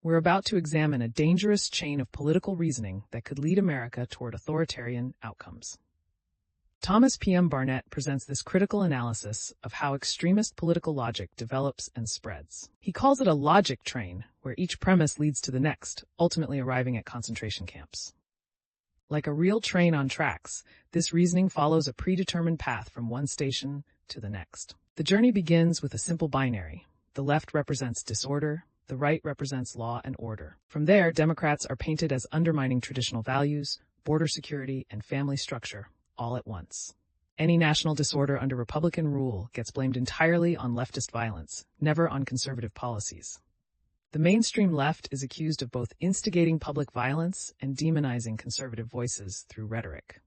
We're about to examine a dangerous chain of political reasoning that could lead America toward authoritarian outcomes. Thomas P.M. Barnett presents this critical analysis of how extremist political logic develops and spreads. He calls it a logic train, where each premise leads to the next, ultimately arriving at concentration camps. Like a real train on tracks, this reasoning follows a predetermined path from one station to the next. The journey begins with a simple binary. The left represents disorder, the right represents law and order. From there, Democrats are painted as undermining traditional values, border security, and family structure, all at once. Any national disorder under Republican rule gets blamed entirely on leftist violence, never on conservative policies. The mainstream left is accused of both instigating public violence and demonizing conservative voices through rhetoric.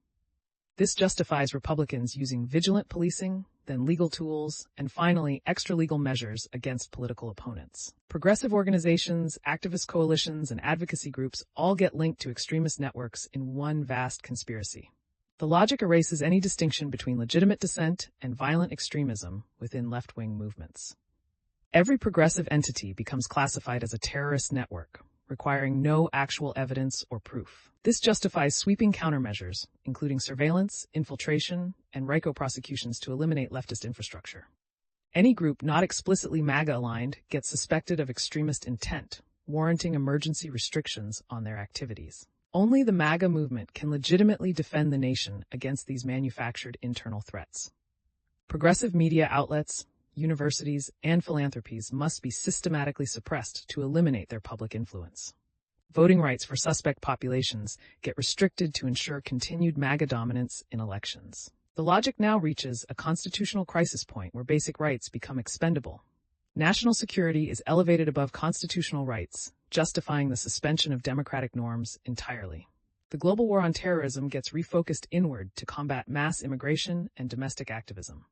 This justifies Republicans using vigilant policing, then legal tools, and finally extra-legal measures against political opponents. Progressive organizations, activist coalitions, and advocacy groups all get linked to extremist networks in one vast conspiracy. The logic erases any distinction between legitimate dissent and violent extremism within left-wing movements. Every progressive entity becomes classified as a terrorist network, requiring no actual evidence or proof. This justifies sweeping countermeasures, including surveillance, infiltration, and RICO prosecutions to eliminate leftist infrastructure. Any group not explicitly MAGA-aligned gets suspected of extremist intent, warranting emergency restrictions on their activities. Only the MAGA movement can legitimately defend the nation against these manufactured internal threats. Progressive media outlets, universities, and philanthropies must be systematically suppressed to eliminate their public influence. Voting rights for suspect populations get restricted to ensure continued MAGA dominance in elections. The logic now reaches a constitutional crisis point where basic rights become expendable. National security is elevated above constitutional rights, justifying the suspension of democratic norms entirely. The global war on terrorism gets refocused inward to combat mass immigration and domestic activism.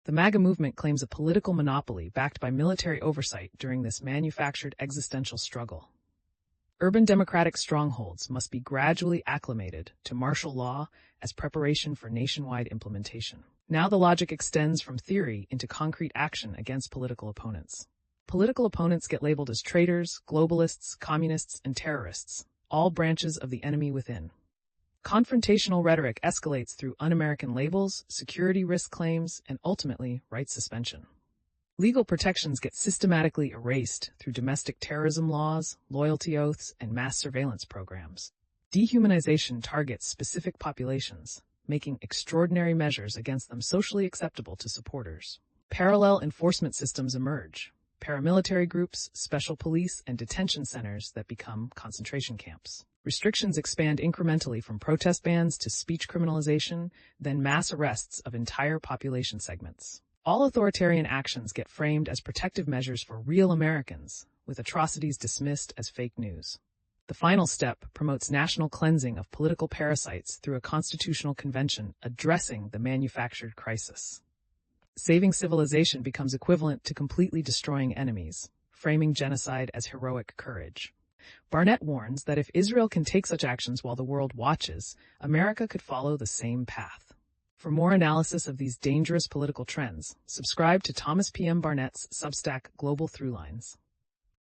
The MAGA movement claims a political monopoly backed by military oversight during this manufactured existential struggle. Urban democratic strongholds must be gradually acclimated to martial law as preparation for nationwide implementation. Now the logic extends from theory into concrete action against political opponents. Political opponents get labeled as traitors, globalists, communists, and terrorists, all branches of the enemy within. Confrontational rhetoric escalates through un-American labels, security risk claims, and ultimately, rights suspension. Legal protections get systematically erased through domestic terrorism laws, loyalty oaths, and mass surveillance programs. Dehumanization targets specific populations, making extraordinary measures against them socially acceptable to supporters. Parallel enforcement systems emerge. Paramilitary groups, special police, and detention centers that become concentration camps. Restrictions expand incrementally from protest bans to speech criminalization, then mass arrests of entire population segments. All authoritarian actions get framed as protective measures for real Americans, with atrocities dismissed as fake news. The final step promotes national cleansing of political parasites through a constitutional convention addressing the manufactured crisis. Saving civilization becomes equivalent to completely destroying enemies, framing genocide as heroic courage. Barnett warns that if Israel can take such actions while the world watches, America could follow the same path. For more analysis of these dangerous political trends, subscribe to Thomas P.M. Barnett's Substack Global Throughlines.